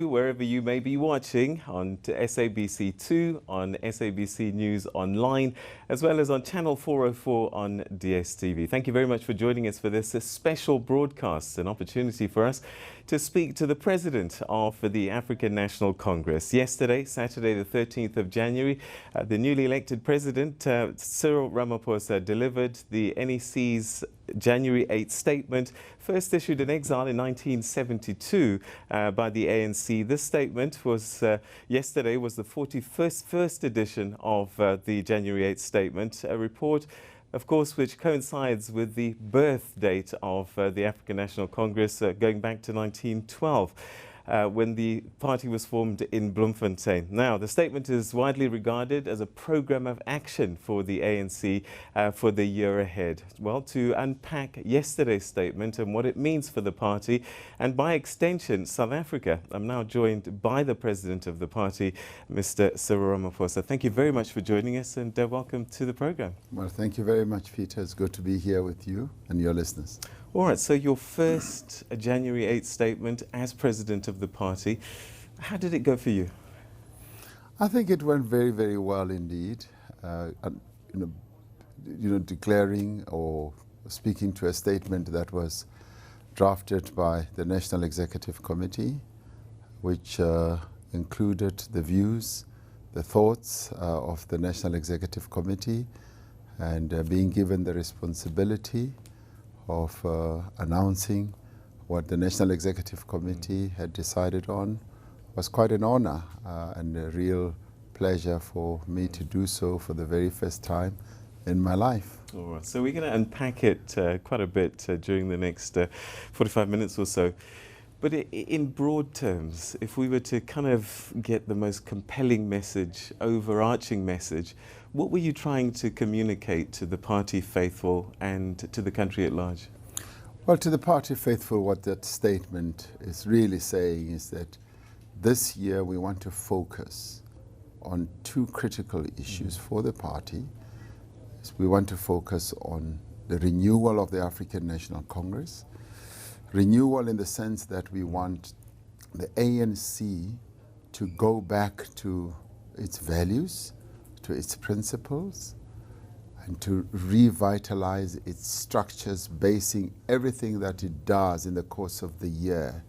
Wherever you may be watching on to SABC2, on SABC News Online, as well as on Channel 404 on DSTV. Thank you very much for joining us for this special broadcast, an opportunity for us to speak to the President of the African National Congress. Yesterday, Saturday the 13th of January, the newly elected President, Cyril Ramaphosa, delivered the NEC's January 8th statement, first issued in exile in 1972 by the ANC. This statement was yesterday was the 41st edition of the January 8th statement, a report, of course, which coincides with the birth date of the African National Congress going back to 1912. When the party was formed in Bloemfontein. Now, the statement is widely regarded as a program of action for the ANC for the year ahead. Well, to unpack yesterday's statement and what it means for the party, and by extension, South Africa, I'm now joined by the president of the party, Mr. Cyril Ramaphosa. Thank you very much for joining us, and welcome to the program. Well, thank you very much, Peter. It's good to be here with you and your listeners. All right, so your first January 8th statement as president of the party, how did it go for you? I think it went very, very well indeed. Declaring or speaking to a statement that was drafted by the National Executive Committee, which included the views, the thoughts of the National Executive Committee, and being given the responsibility of announcing what the National Executive Committee had decided on was quite an honor and a real pleasure for me to do so for the very first time in my life. All right, so we're going to unpack it quite a bit during the next 45 minutes or so. But in broad terms, if we were to kind of get the most compelling message, overarching message, what were you trying to communicate to the party faithful and to the country at large? Well, to the party faithful, what that statement is really saying is that this year we want to focus on two critical issues for the party. We want to focus on the renewal of the African National Congress. Renewal in the sense that we want the ANC to go back to its values, to its principles, and to revitalize its structures, basing everything that it does in the course of the year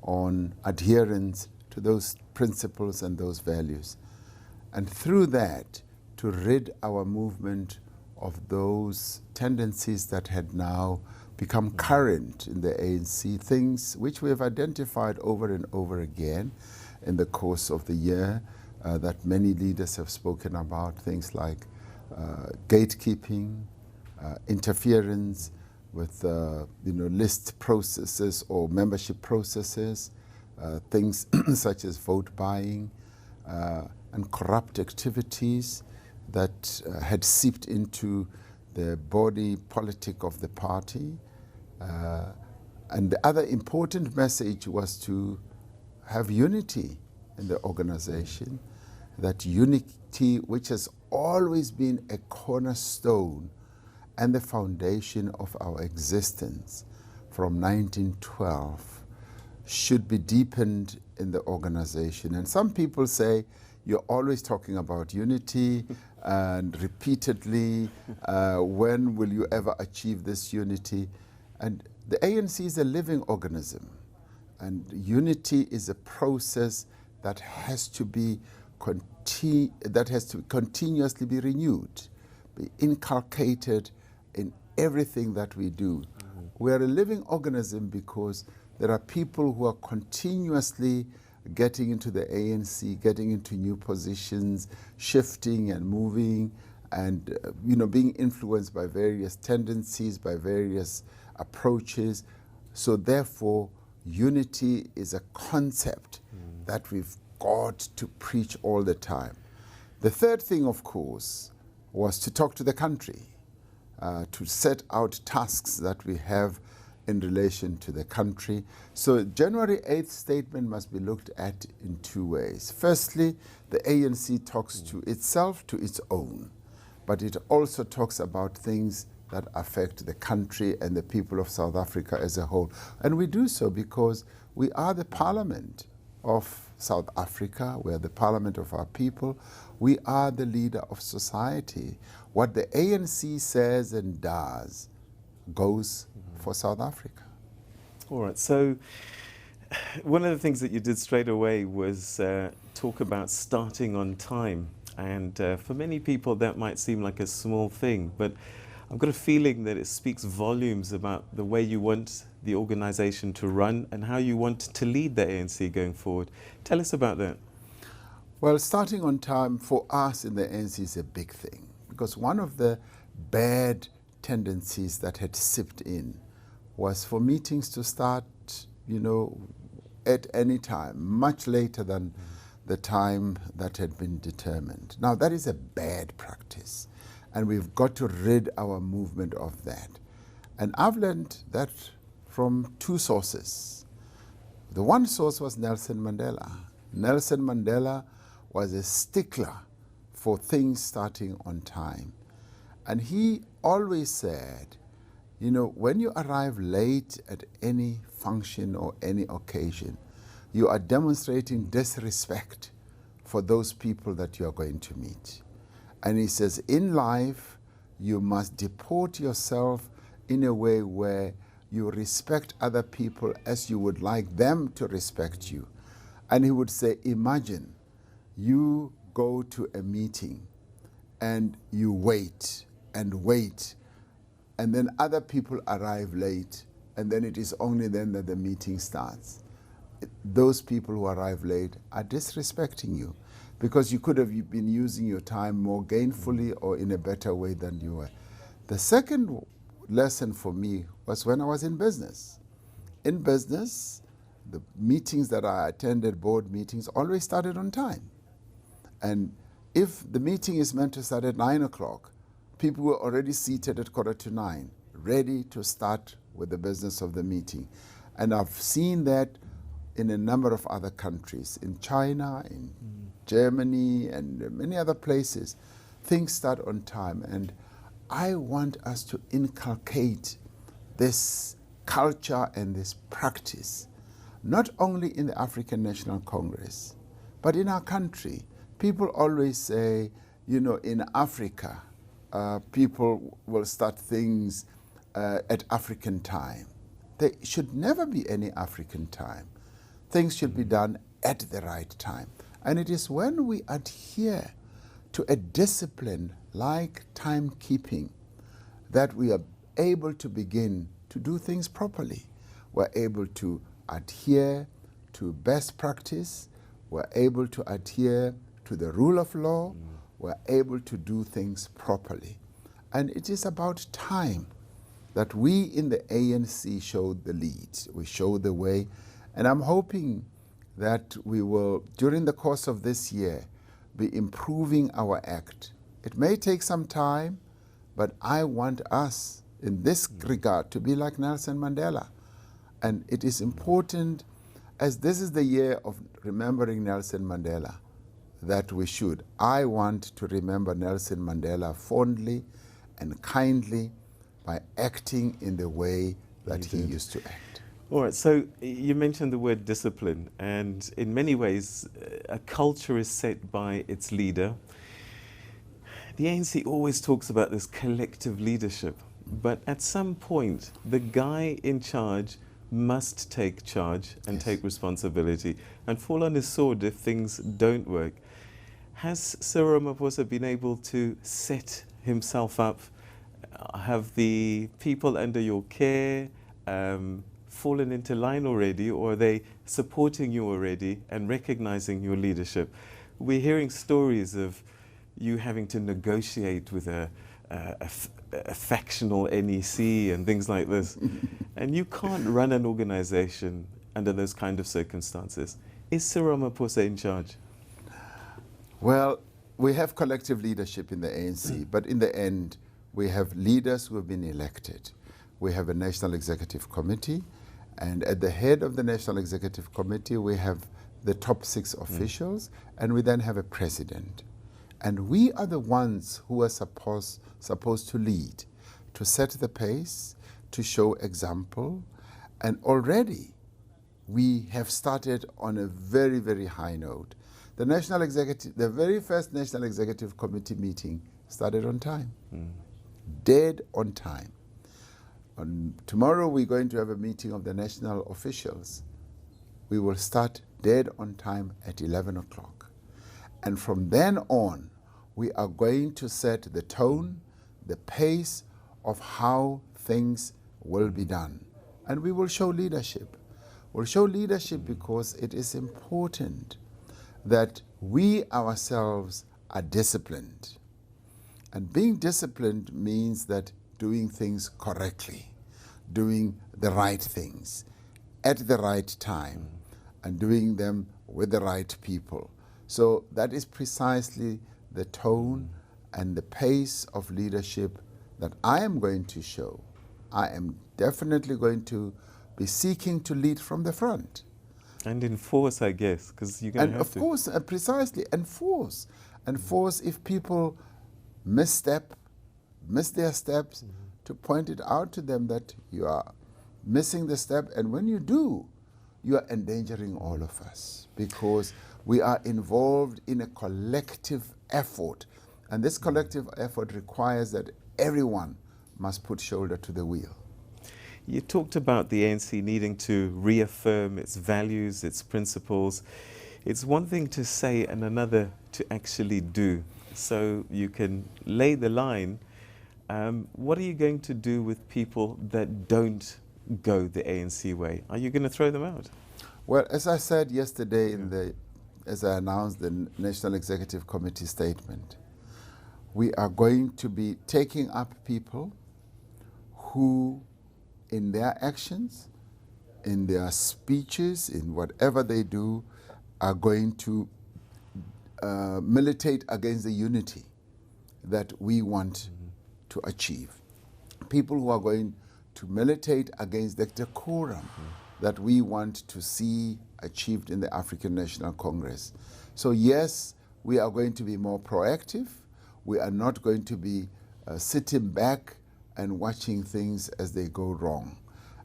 on adherence to those principles and those values. And through that, to rid our movement of those tendencies that had now become current in the ANC, things which we have identified over and over again in the course of the year, that many leaders have spoken about, things like gatekeeping, interference with list processes or membership processes, things such as vote buying and corrupt activities that had seeped into the body politic of the party. And the other important message was to have unity in the organization, that unity which has always been a cornerstone and the foundation of our existence from 1912 should be deepened in the organization. And some people say, you're always talking about unity and repeatedly, when will you ever achieve this unity? And the ANC is a living organism, and unity is a process that has to be continuously be renewed, be inculcated in everything that we do. We are a living organism because there are people who are continuously getting into the ANC, getting into new positions, shifting and moving, and being influenced by various tendencies, by various approaches. So therefore, unity is a concept that we've got to preach all the time. The third thing, of course, was to talk to the country, to set out tasks that we have in relation to the country. So January 8th statement must be looked at in two ways. Firstly, the ANC talks to itself, to its own, but it also talks about things that affect the country and the people of South Africa as a whole. And we do so because we are the parliament of South Africa. We are the parliament of our people. We are the leader of society. What the ANC says and does goes for South Africa. All right. So one of the things that you did straight away was talk about starting on time. And for many people, that might seem like a small thing, but I've got a feeling that it speaks volumes about the way you want the organization to run and how you want to lead the ANC going forward. Tell us about that. Well, starting on time for us in the ANC is a big thing, because one of the bad tendencies that had seeped in was for meetings to start, at any time, much later than the time that had been determined. Now, that is a bad practice, and we've got to rid our movement of that. And I've learned that from two sources. The one source was Nelson Mandela. Nelson Mandela was a stickler for things starting on time. And he always said, when you arrive late at any function or any occasion, you are demonstrating disrespect for those people that you are going to meet. And he says, in life, you must deport yourself in a way where you respect other people as you would like them to respect you. And he would say, imagine you go to a meeting and you wait, and then other people arrive late, and then it is only then that the meeting starts. Those people who arrive late are disrespecting you, because you could have been using your time more gainfully or in a better way than you were. The second lesson for me was when I was in business. In business, the meetings that I attended, board meetings, always started on time. And if the meeting is meant to start at 9 o'clock, people were already seated at 9:15, ready to start with the business of the meeting. And I've seen that in a number of other countries, in China, in Germany, and many other places. Things start on time. And I want us to inculcate this culture and this practice, not only in the African National Congress, but in our country. People always say, in Africa, people will start things at African time. There should never be any African time. Things should be done at the right time. And it is when we adhere to a discipline like timekeeping that we are able to begin to do things properly. We're able to adhere to best practice. We're able to adhere to the rule of law. We're able to do things properly. And it is about time that we in the ANC showed the lead. We showed the way. And I'm hoping that we will, during the course of this year, be improving our act. It may take some time, but I want us in this regard to be like Nelson Mandela. And it is important, as this is the year of remembering Nelson Mandela, that we should. I want to remember Nelson Mandela fondly and kindly by acting in the way that he used to act. All right, so you mentioned the word discipline, and in many ways, a culture is set by its leader. The ANC always talks about this collective leadership, but at some point, the guy in charge must take charge and take responsibility and fall on his sword if things don't work. Has Cyril Ramaphosa been able to set himself up, have the people under your care fallen into line already, or are they supporting you already and recognizing your leadership? We're hearing stories of you having to negotiate with a factional NEC and things like this. And you can't run an organization under those kind of circumstances. Is Cyril Ramaphosa in charge? Well, we have collective leadership in the ANC, but in the end, we have leaders who have been elected. We have a National Executive Committee, and at the head of the National Executive Committee, we have the top 6 officials, and we then have a president. And we are the ones who are supposed to lead, to set the pace, to show example. And already, we have started on a very, very high note. The very first National Executive Committee meeting started on time, dead on time. Tomorrow we're going to have a meeting of the national officials. We will start dead on time at 11 o'clock. And from then on, we are going to set the tone, the pace of how things will be done. And we will show leadership. We'll show leadership because it is important that we ourselves are disciplined. And being disciplined means that doing things correctly, doing the right things at the right time, and doing them with the right people. So that is precisely the tone and the pace of leadership that I am going to show. I am definitely going to be seeking to lead from the front. And enforce, I guess, because you're going to have to. And of course, precisely, enforce. Enforce if people miss their steps, to point it out to them that you are missing the step. And when you do, you are endangering all of us, because we are involved in a collective effort. And this collective effort requires that everyone must put shoulder to the wheel. You talked about the ANC needing to reaffirm its values, its principles. It's one thing to say and another to actually do. So you can lay the line. What are you going to do with people that don't go the ANC way? Are you going to throw them out? Well, as I said yesterday as I announced the National Executive Committee statement, we are going to be taking up people who, in their actions, in their speeches, in whatever they do, are going to militate against the unity that we want to achieve. People who are going to militate against the decorum that we want to see achieved in the African National Congress. So yes, we are going to be more proactive. We are not going to be sitting back and watching things as they go wrong.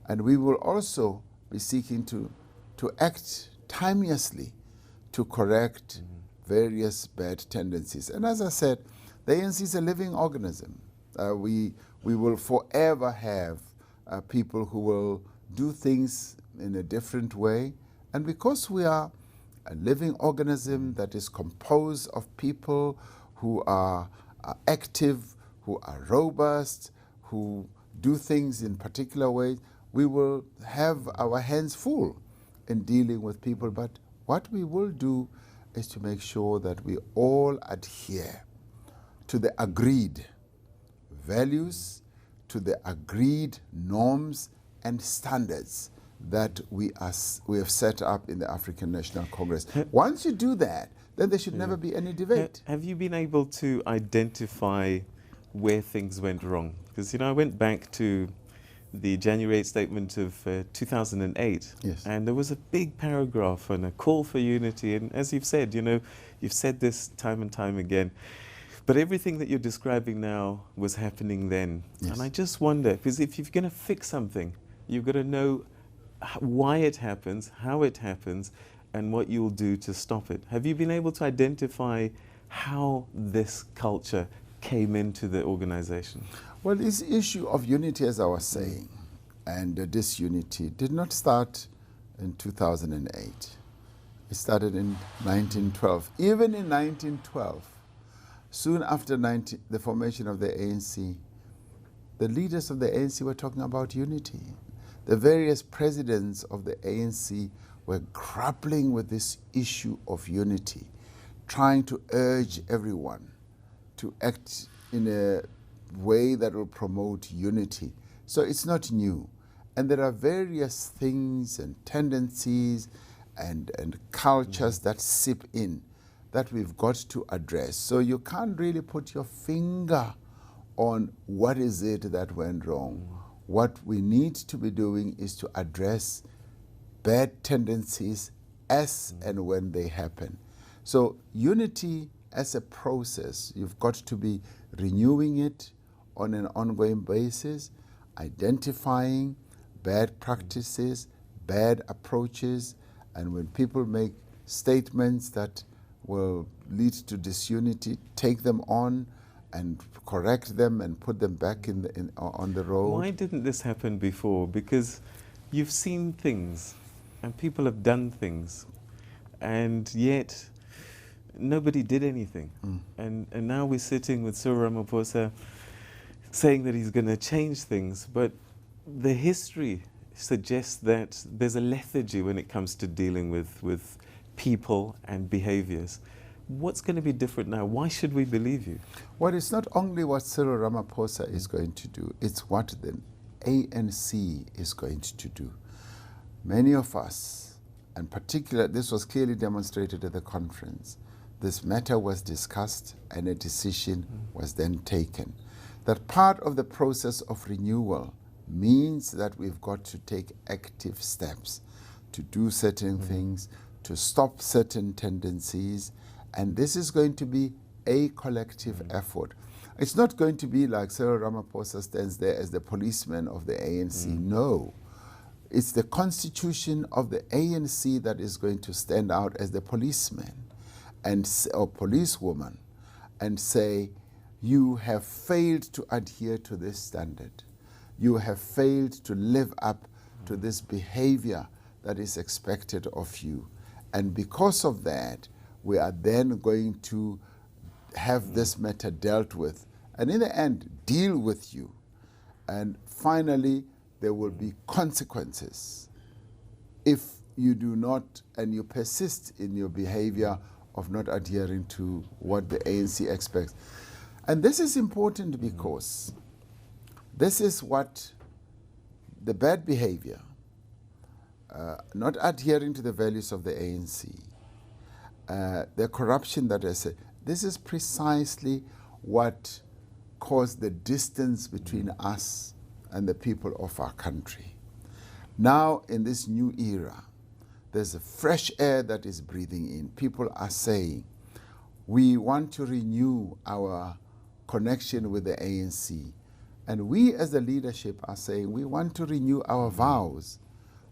And we will also be seeking to act timeously to correct various bad tendencies. And as I said, the ANC is a living organism. We will forever have people who will do things in a different way. And because we are a living organism that is composed of people who are active, who are robust, who do things in particular ways, we will have our hands full in dealing with people. But what we will do is to make sure that we all adhere to the agreed values, to the agreed norms and standards that we have set up in the African National Congress. Once you do that, then there should never be any debate. Have you been able to identify where things went wrong? Because, I went back to the January 8 statement of 2008, yes, and there was a big paragraph on a call for unity. And as you've said, you've said this time and time again, but everything that you're describing now was happening then. Yes. And I just wonder, because if you're going to fix something, you've got to know why it happens, how it happens, and what you'll do to stop it. Have you been able to identify how this culture came into the organization? Well, this issue of unity, as I was saying, and disunity did not start in 2008. It started in 1912. Even in 1912, soon after the formation of the ANC, the leaders of the ANC were talking about unity. The various presidents of the ANC were grappling with this issue of unity, trying to urge everyone to act in a way that will promote unity. So it's not new. And there are various things and tendencies and cultures that seep in that we've got to address. So you can't really put your finger on what is it that went wrong. What we need to be doing is to address bad tendencies as and when they happen. So unity as a process, you've got to be renewing it on an ongoing basis, identifying bad practices, bad approaches, and when people make statements that will lead to disunity, take them on and correct them and put them back on the road. Why didn't this happen before? Because you've seen things and people have done things, and yet nobody did anything. And now we're sitting with Cyril Ramaphosa saying that he's going to change things, but the history suggests that there's a lethargy when it comes to dealing with people and behaviors. What's going to be different now? Why should we believe you? Well, it's not only what Cyril Ramaphosa is going to do, it's what the ANC is going to do. Many of us, and particularly, this was clearly demonstrated at the conference, this matter was discussed and a decision was then taken. That part of the process of renewal means that we've got to take active steps to do certain things, to stop certain tendencies, and this is going to be a collective effort. It's not going to be like Cyril Ramaphosa stands there as the policeman of the ANC. No. It's the constitution of the ANC that is going to stand out as the policeman or policewoman and say, you have failed to adhere to this standard. You have failed to live up to this behavior that is expected of you. And because of that, we are then going to have this matter dealt with, and in the end, deal with you. And finally, there will be consequences if you do not, and you persist in your behavior of not adhering to what the ANC expects. And this is important because this is what the bad behavior, not adhering to the values of the ANC, the corruption that I said, this is precisely what caused the distance between us and the people of our country. Now, in this new era, there's a fresh air that is breathing in. People are saying, we want to renew our connection with the ANC. And we as the leadership are saying, we want to renew our vows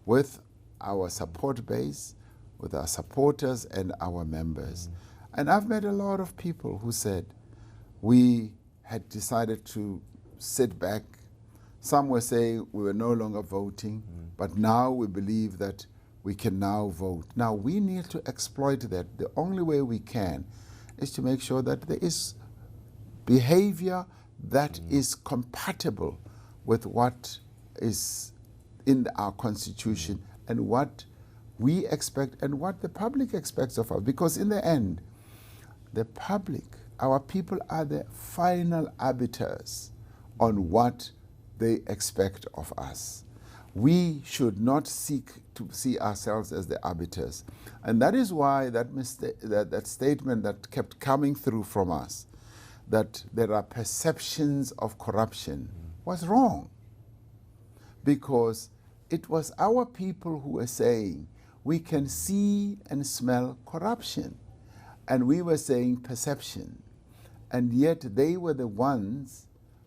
with our support base, with our supporters and our members. And I've met a lot of people who said, we had decided to sit back. Some were saying we were no longer voting, but now we believe that we can now vote. Now we need to exploit that. The only way we can is to make sure that there is behavior that is compatible with what is in our constitution and what we expect and what the public expects of us. Because in the end, the public, our people are the final arbiters on what they expect of us. We should not seek to see ourselves as the arbiters. And that is why that statement that kept coming through from us, that there are perceptions of corruption, was wrong. Because it was our people who were saying, we can see and smell corruption. And we were saying perception. And yet they were the ones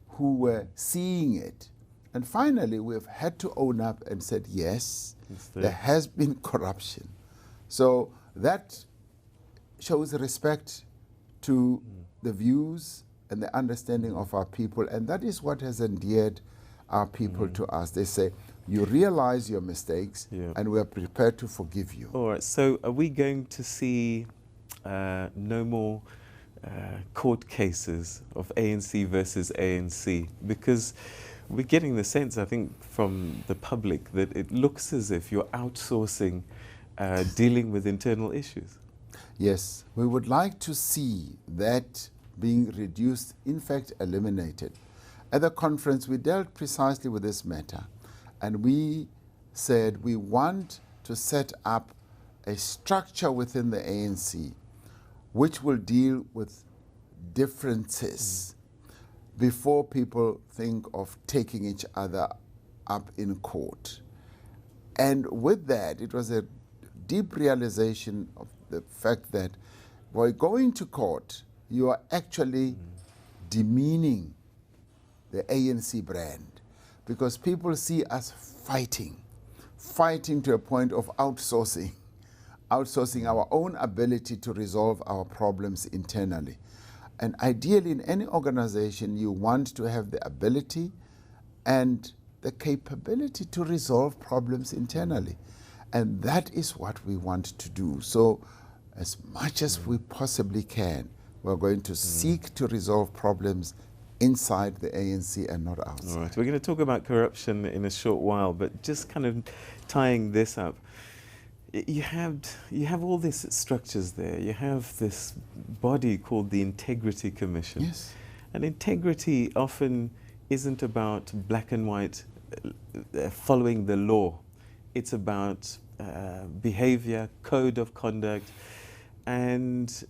who were seeing it. And finally, we've had to own up and said, yes, there has been corruption. So that shows respect to the views and the understanding of our people. And that is what has endeared our people to us. They say, you realize your mistakes and we are prepared to forgive you. All right, so are we going to see no more court cases of ANC versus ANC? Because we're getting the sense, I think, from the public that it looks as if you're outsourcing dealing with internal issues. Yes, we would like to see that being reduced, in fact, eliminated. At the conference, we dealt precisely with this matter, and we said we want to set up a structure within the ANC which will deal with differences before people think of taking each other up in court. And with that, it was a deep realization of the fact that by going to court, you are actually demeaning the ANC brand, because people see us fighting fighting to a point of outsourcing our own ability to resolve our problems internally. And ideally, in any organization, you want to have the ability and the capability to resolve problems internally. And that is what we want to do. So as much as we possibly can, we're going to seek to resolve problems inside the ANC and not outside. All right, we're going to talk about corruption in a short while, but just kind of tying this up, you have all these structures there. You have this body called the Integrity Commission. Yes. And integrity often isn't about black and white following the law. It's about behavior, code of conduct, and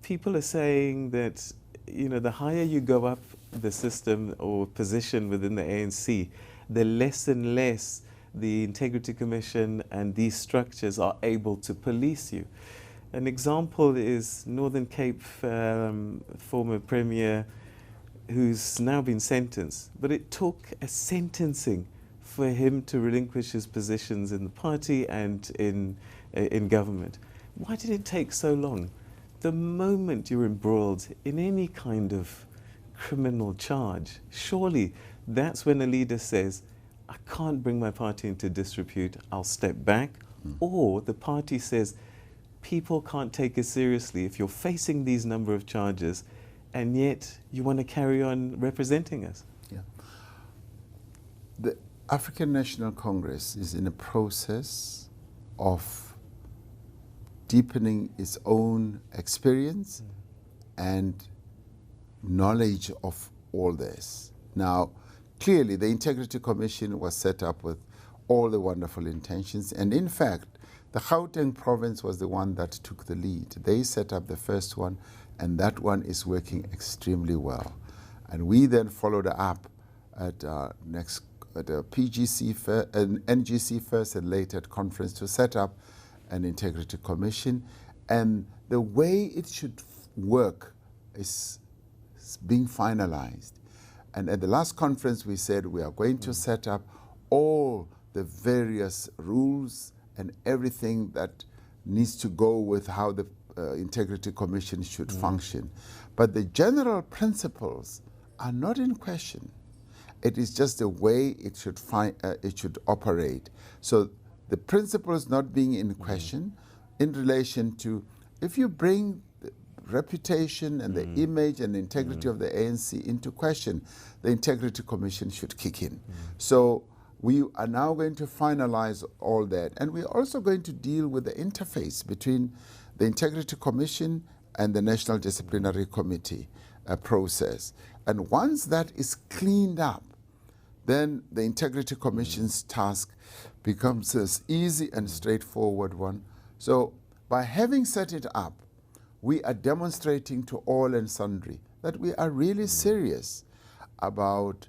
people are saying that, you know, the higher you go up the system or position within the ANC, the less and less the Integrity Commission and these structures are able to police you. An example is Northern Cape former Premier who's now been sentenced, but it took a sentencing for him to relinquish his positions in the party and in government. Why did it take so long? The moment you're embroiled in any kind of criminal charge, surely that's when a leader says, I can't bring my party into disrepute, I'll step back. Or the party says, people can't take us seriously if you're facing these number of charges and yet you want to carry on representing us. Yeah. The African National Congress is in a process of deepening its own experience and knowledge of all this. Now, clearly, the Integrity Commission was set up with all the wonderful intentions, and in fact, the Gauteng province was the one that took the lead. They set up the first one, and that one is working extremely well. And we then followed up at PGC and NGC first, and later at conference to set up an Integrity Commission. And the way it should work is being finalized. And at the last conference, we said we are going to set up all the various rules and everything that needs to go with how the Integrity Commission should function. But the general principles are not in question. It is just the way it should operate. So the principles not being in question in relation to, if you bring reputation and the image and integrity of the ANC into question, the Integrity Commission should kick in. So we are now going to finalize all that. And we're also going to deal with the interface between the Integrity Commission and the National Disciplinary Committee process. And once that is cleaned up, then the Integrity Commission's task becomes this easy and straightforward one. So by having set it up, we are demonstrating to all and sundry that we are really serious about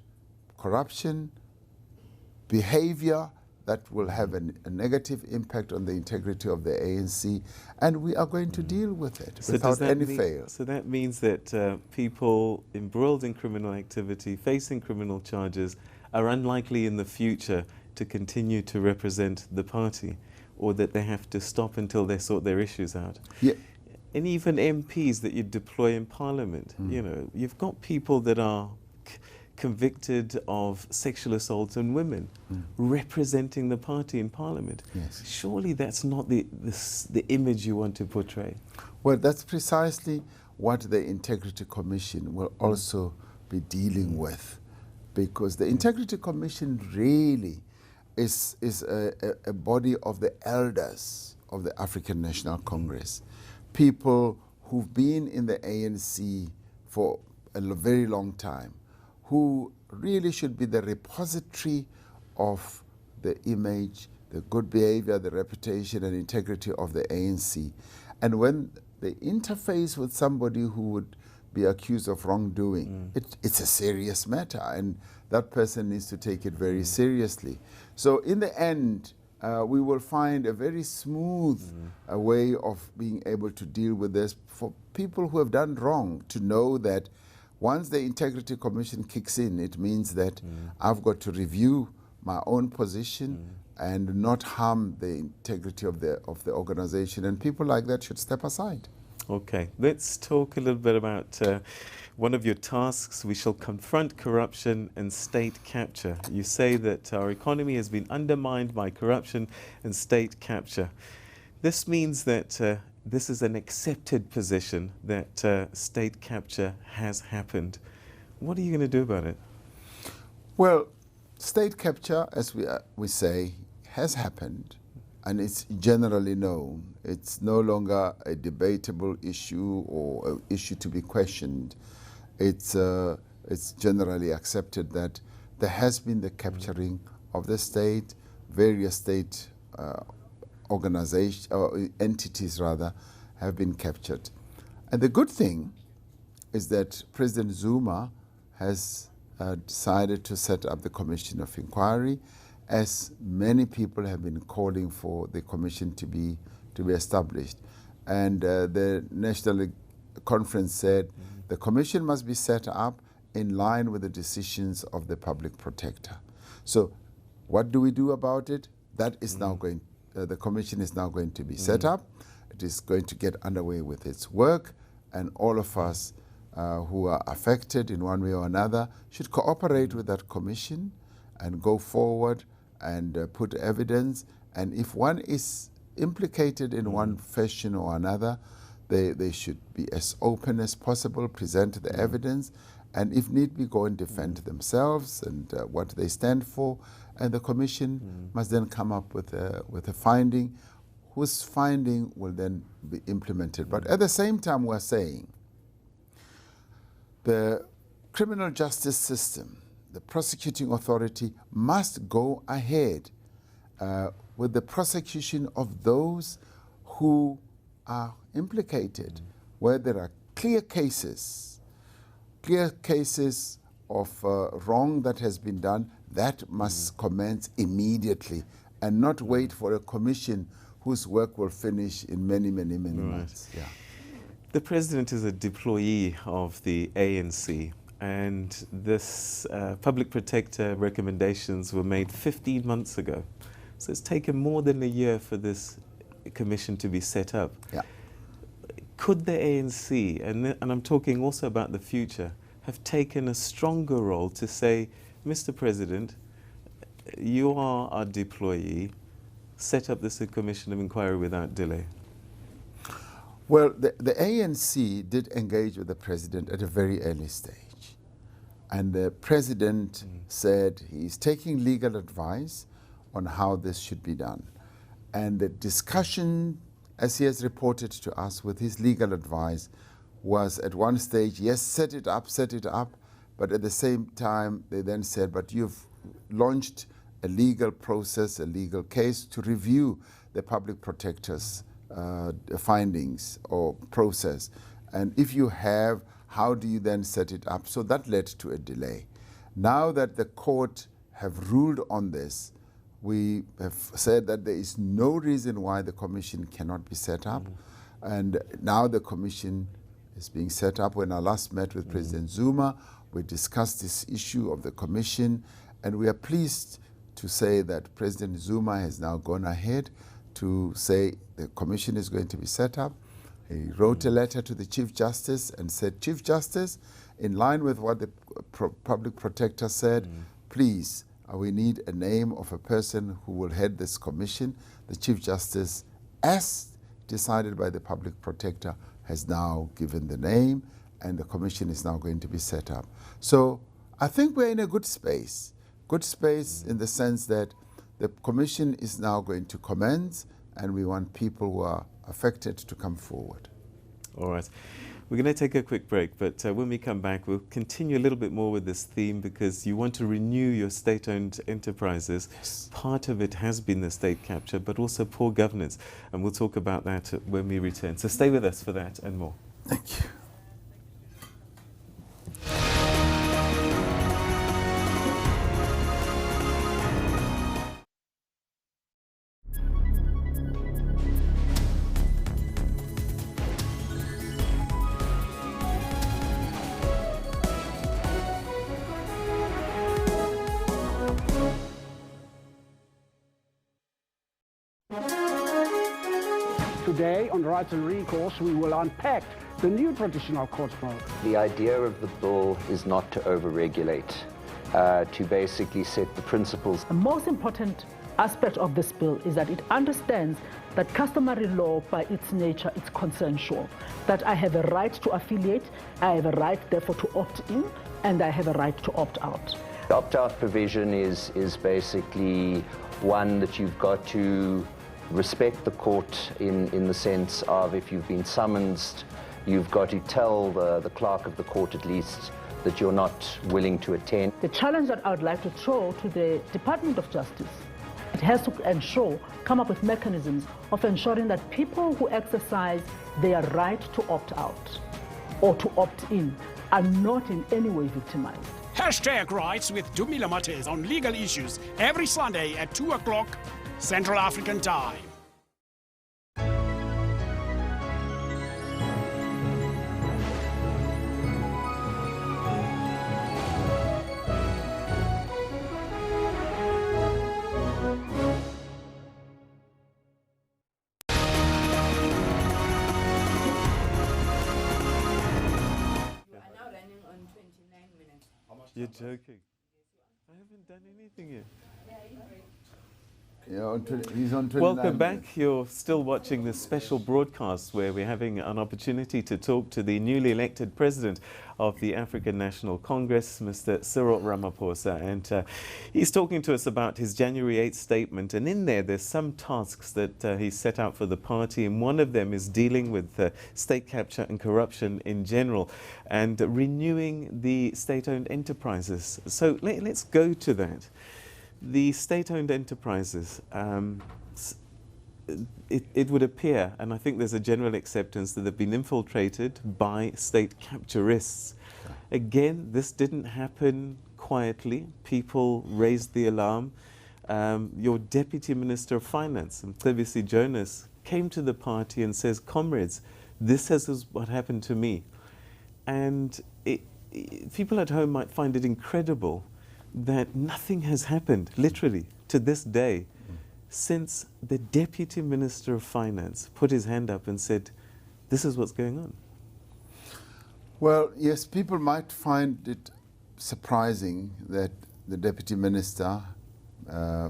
corruption, behavior that will have a negative impact on the integrity of the ANC, and we are going to deal with it without any fail. So that means that people embroiled in criminal activity, facing criminal charges, are unlikely in the future to continue to represent the party, or that they have to stop until they sort their issues out. Yeah. And even MPs that you deploy in Parliament, you know, you've got people that are convicted of sexual assault on women representing the party in Parliament. Yes. Surely that's not the image you want to portray. Well, that's precisely what the Integrity Commission will also be dealing with, because the Integrity Commission really is a body of the elders of the African National Congress, people who've been in the ANC for a very long time, who really should be the repository of the image, the good behavior, the reputation and integrity of the ANC. And when they interface with somebody who would be accused of wrongdoing, it's a serious matter, and that person needs to take it very seriously. So in the end, we will find a very smooth way of being able to deal with this for people who have done wrong, to know that once the Integrity Commission kicks in, it means that I've got to review my own position, and not harm the integrity of the organization, and people like that should step aside. Okay, let's talk a little bit about one of your tasks. We shall confront corruption and state capture. You say that our economy has been undermined by corruption and state capture. This means that this is an accepted position that state capture has happened. What are you going to do about it? Well, state capture, as we say, has happened, and it's generally known. It's no longer a debatable issue or an issue to be questioned. It's generally accepted that there has been the capturing of the state. Various state organizations, or entities rather, have been captured. And the good thing is that President Zuma has decided to set up the Commission of Inquiry, as many people have been calling for the commission to be established. And the National Conference said the commission must be set up in line with the decisions of the public protector. So what do we do about it? That is now going, the commission is now going to be set up. It is going to get underway with its work, and all of us who are affected in one way or another should cooperate with that commission and go forward and put evidence. And if one is implicated in one fashion or another, they should be as open as possible, present the evidence, and if need be, go and defend themselves and what they stand for. And the commission must then come up with a finding, whose finding will then be implemented. But at the same time, we're saying the criminal justice system, the prosecuting authority, must go ahead with the prosecution of those who are implicated, where there are clear cases of wrong that has been done. That must commence immediately and not wait for a commission whose work will finish in many months. Yeah. The president is a deployee of the ANC, and this public protector recommendations were made 15 months ago. So it's taken more than a year for this commission to be set up. Yeah. Could the ANC, and I'm talking also about the future, have taken a stronger role to say, Mr. President, you are our deployee, set up this commission of inquiry without delay? Well, the ANC did engage with the president at a very early stage. And the president said he's taking legal advice on how this should be done. And the discussion, as he has reported to us with his legal advice, was at one stage, yes, set it up. But at the same time, they then said, but you've launched a legal process, a legal case to review the public protector's findings or process. And if you have, how do you then set it up? So that led to a delay. Now that the court have ruled on this, we have said that there is no reason why the commission cannot be set up. And now the commission is being set up. When I last met with President Zuma, we discussed this issue of the commission, and we are pleased to say that President Zuma has now gone ahead to say the commission is going to be set up. He wrote a letter to the Chief Justice and said, Chief Justice, in line with what the public protector said, please, we need a name of a person who will head this commission. The Chief Justice, as decided by the public protector, has now given the name, and the commission is now going to be set up. So I think we're in a good space in the sense that the commission is now going to commence, and we want people who are affected to come forward. All right. We're going to take a quick break, but when we come back, we'll continue a little bit more with this theme, because you want to renew your state-owned enterprises. Yes. Part of it has been the state capture, but also poor governance. And we'll talk about that when we return. So stay with us for that and more. Thank you. human rights and recourse, we will unpack the new traditional court model. The idea of the bill is not to overregulate, to basically set the principles. The most important aspect of this bill is that it understands that customary law by its nature is consensual, that I have a right to affiliate, I have a right therefore to opt in, and I have a right to opt out. The opt-out provision is basically one that you've got to respect the court in the sense of if you've been summoned, you've got to tell the clerk of the court at least that you're not willing to attend. The challenge that I would like to throw to the Department of Justice, it has to come up with mechanisms of ensuring that people who exercise their right to opt out or to opt in are not in any way victimized. #Rights with Dumila Mates on legal issues every Sunday at 2 o'clock Central African Time. You're joking. I haven't done anything yet. Yeah, he's on 29 Welcome back. minutes. You're still watching this special broadcast where we're having an opportunity to talk to the newly elected president of the African National Congress, Mr. Cyril Ramaphosa. And he's talking to us about his January 8th statement. And in there's some tasks that he set out for the party. And one of them is dealing with state capture and corruption in general and renewing the state-owned enterprises. So let's go to that. The state-owned enterprises, it would appear, and I think there's a general acceptance, that they've been infiltrated by state capturists. Again, this didn't happen quietly. People raised the alarm. Your Deputy Minister of Finance, SABC Jonas, came to the party and says, comrades, this is what happened to me. And people at home might find it incredible that nothing has happened, literally, to this day, since the Deputy Minister of Finance put his hand up and said, this is what's going on. Well, yes, people might find it surprising that the Deputy Minister,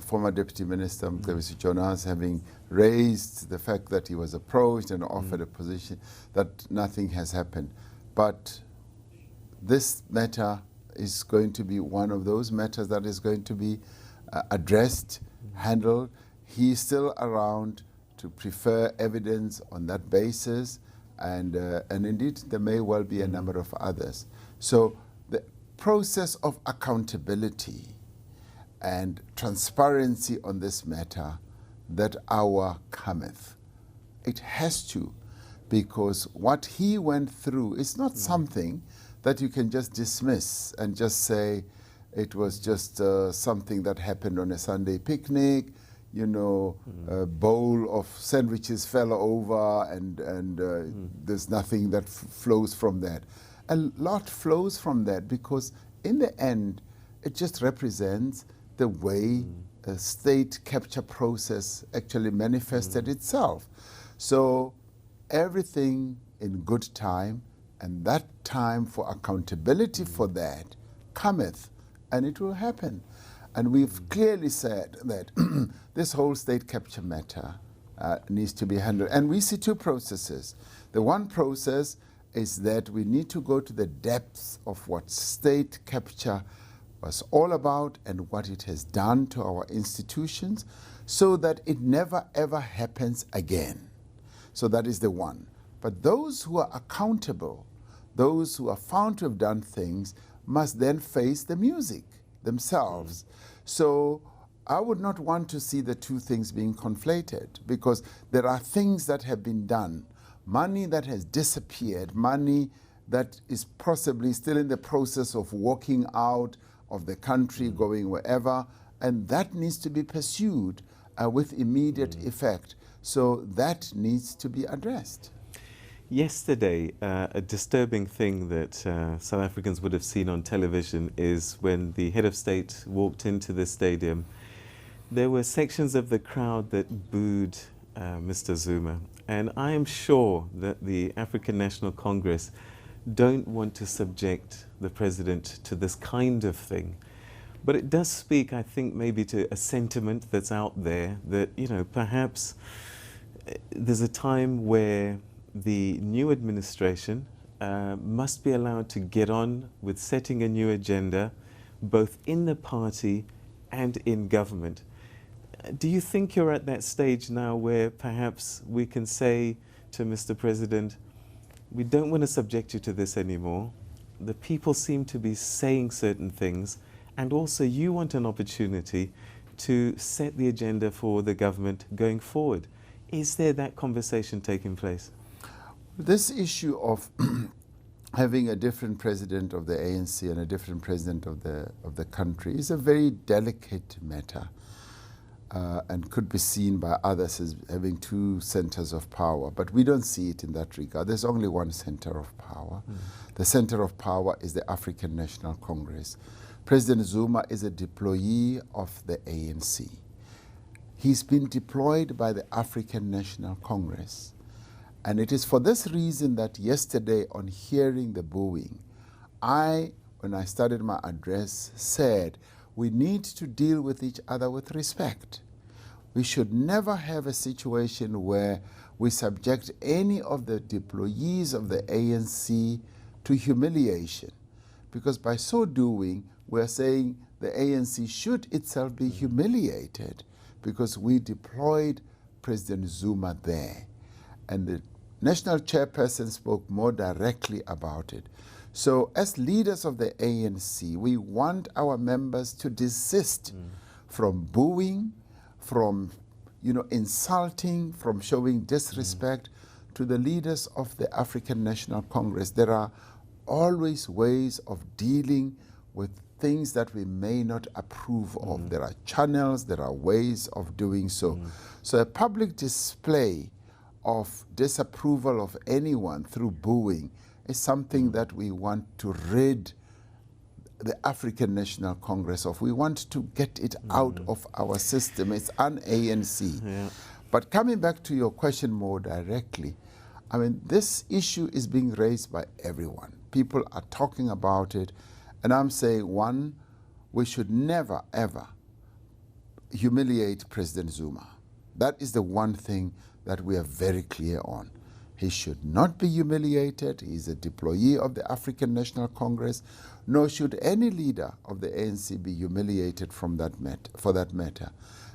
former Deputy Minister, SABC Jonas, having raised the fact that he was approached and offered a position, that nothing has happened. But this matter is going to be one of those matters that is going to be addressed, handled. He's still around to prefer evidence on that basis, and indeed there may well be a number of others. So the process of accountability and transparency on this matter, that hour cometh. It has to, because what he went through is not something that you can just dismiss and just say it was just something that happened on a Sunday picnic, you know, a bowl of sandwiches fell over and there's nothing that flows from that. A lot flows from that because in the end, it just represents the way a state capture process actually manifested itself. So everything in good time, and that time for accountability for that cometh, and it will happen. And we've clearly said that this whole state capture matter needs to be handled. And we see two processes. The one process is that we need to go to the depths of what state capture was all about and what it has done to our institutions so that it never ever happens again. So that is the one. But those who are accountable, those who are found to have done things, must then face the music themselves. So I would not want to see the two things being conflated, because there are things that have been done, money that has disappeared, money that is possibly still in the process of walking out of the country, going wherever, and that needs to be pursued with immediate effect. So that needs to be addressed. Yesterday, a disturbing thing that South Africans would have seen on television is when the head of state walked into the stadium, there were sections of the crowd that booed Mr. Zuma, and I am sure that the African National Congress don't want to subject the president to this kind of thing. But it does speak, I think, maybe to a sentiment that's out there that, you know, perhaps there's a time where the new administration must be allowed to get on with setting a new agenda, both in the party and in government. Do you think you're at that stage now where perhaps we can say to Mr. President, we don't want to subject you to this anymore. The people seem to be saying certain things, and also you want an opportunity to set the agenda for the government going forward. Is there that conversation taking place? This issue of having a different president of the ANC and a different president of the country is a very delicate matter. And could be seen by others as having two centers of power. But we don't see it in that regard. There's only one center of power. The center of power is the African National Congress. President Zuma is a deployee of the ANC. He's been deployed by the African National Congress. And it is for this reason that yesterday, on hearing the booing, when I started my address, said, we need to deal with each other with respect. We should never have a situation where we subject any of the deployees of the ANC to humiliation, because by so doing, we're saying the ANC should itself be humiliated because we deployed President Zuma there. And the national chairperson spoke more directly about it. So as leaders of the ANC, we want our members to desist from booing, from insulting, from showing disrespect to the leaders of the African National Congress. There are always ways of dealing with things that we may not approve of. There are channels, there are ways of doing so. So a public display of disapproval of anyone through booing is something that we want to rid the African National Congress of. We want to get it out of our system. It's un-ANC. Yeah. But coming back to your question more directly, I mean, this issue is being raised by everyone. People are talking about it. And I'm saying, one, we should never, ever humiliate President Zuma. That is the one thing that we are very clear on. He should not be humiliated. He is a deployee of the African National Congress, nor should any leader of the ANC be humiliated for that matter.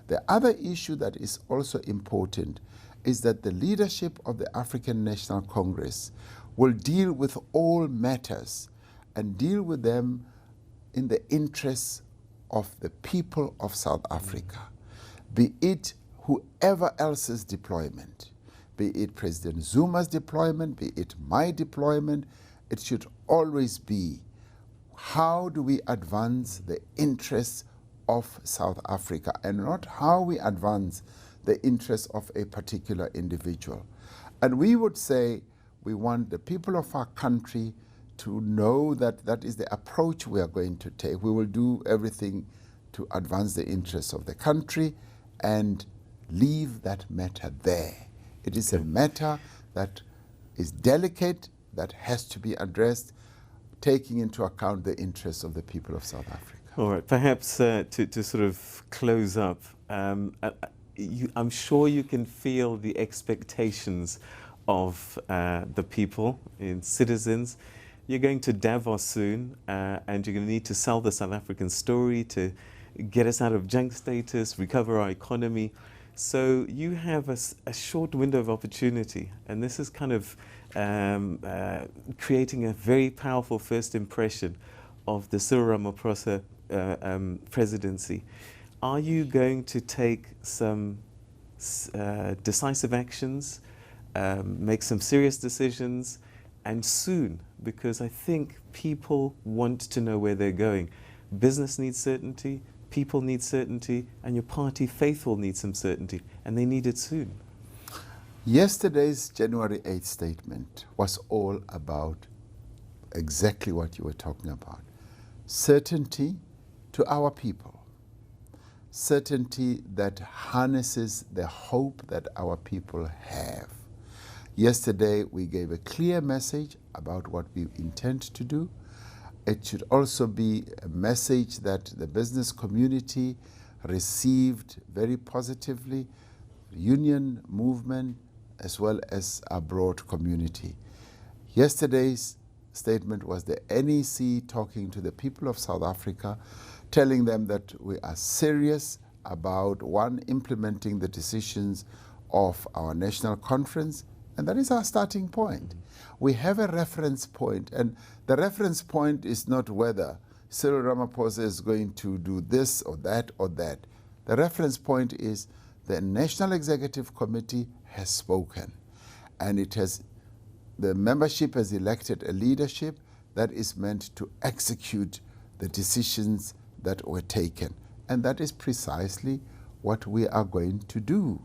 The other issue that is also important is that the leadership of the African National Congress will deal with all matters and deal with them in the interests of the people of South Africa, be it whoever else's deployment, be it President Zuma's deployment, be it my deployment. It should always be, how do we advance the interests of South Africa, and not how we advance the interests of a particular individual. And we would say we want the people of our country to know that that is the approach we are going to take. We will do everything to advance the interests of the country and leave that matter there. It is a matter that is delicate, that has to be addressed, taking into account the interests of the people of South Africa. All right, perhaps to sort of close up, I'm sure you can feel the expectations of the people and citizens. You're going to Davos soon, and you're going to need to sell the South African story to get us out of junk status, recover our economy. So you have a short window of opportunity, and this is kind of creating a very powerful first impression of the Cyril Ramaphosa presidency. Are you going to take some decisive actions, make some serious decisions, and soon? Because I think people want to know where they're going. Business needs certainty, people need certainty, and your party faithful needs some certainty, and they need it soon. Yesterday's January 8th statement was all about exactly what you were talking about. Certainty to our people. certainty that harnesses the hope that our people have. Yesterday, we gave a clear message about what we intend to do. It should also be a message that the business community received very positively, union movement, as well as our broad community. Yesterday's statement was the NEC talking to the people of South Africa, telling them that we are serious about, one, implementing the decisions of our national conference, and that is our starting point. We have a reference point, and the reference point is not whether Cyril Ramaphosa is going to do this or that or that. The reference point is the National Executive Committee has spoken, and the membership has elected a leadership that is meant to execute the decisions that were taken. And that is precisely what we are going to do.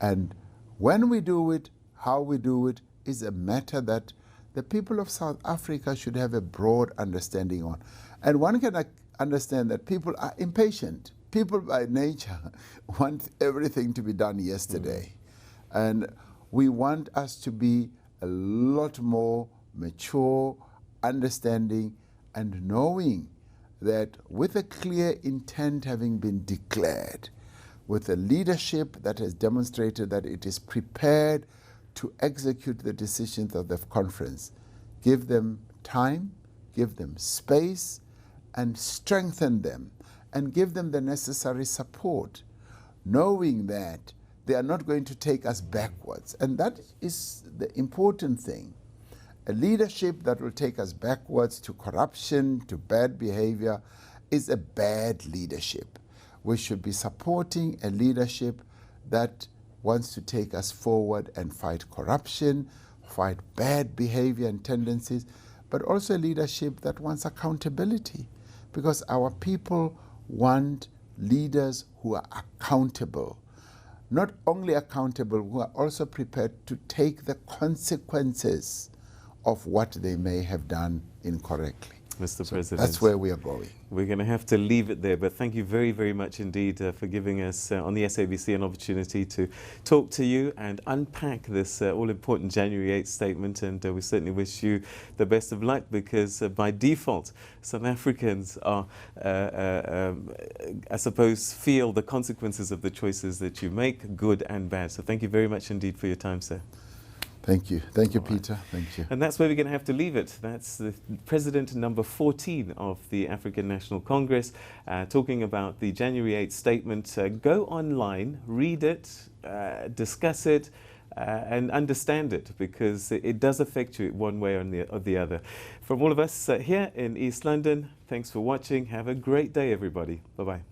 And when we do it, how we do it, is a matter that the people of South Africa should have a broad understanding on. And one can understand that people are impatient. People by nature want everything to be done yesterday. And we want us to be a lot more mature, understanding, and knowing that with a clear intent having been declared, with a leadership that has demonstrated that it is prepared to execute the decisions of the conference, give them time, give them space, and strengthen them, and give them the necessary support, knowing that they are not going to take us backwards. And that is the important thing. A leadership that will take us backwards to corruption, to bad behavior, is a bad leadership. We should be supporting a leadership that wants to take us forward and fight corruption, fight bad behavior and tendencies, but also a leadership that wants accountability, because our people want leaders who are accountable. Not only accountable, who are also prepared to take the consequences of what they may have done incorrectly. Mr. President, that's where we are going. We're going to have to leave it there, but thank you very, very much indeed for giving us on the SABC an opportunity to talk to you and unpack this all-important January 8th statement, and we certainly wish you the best of luck, because by default, South Africans are, I suppose, feel the consequences of the choices that you make, good and bad. So thank you very much indeed for your time, sir. Thank you. Thank you, Peter. Thank you. And that's where we're going to have to leave it. That's the President number 14 of the African National Congress talking about the January 8th statement. Go online, read it, discuss it, and understand it, because it does affect you one way or the other. From all of us here in East London, thanks for watching. Have a great day, everybody. Bye-bye.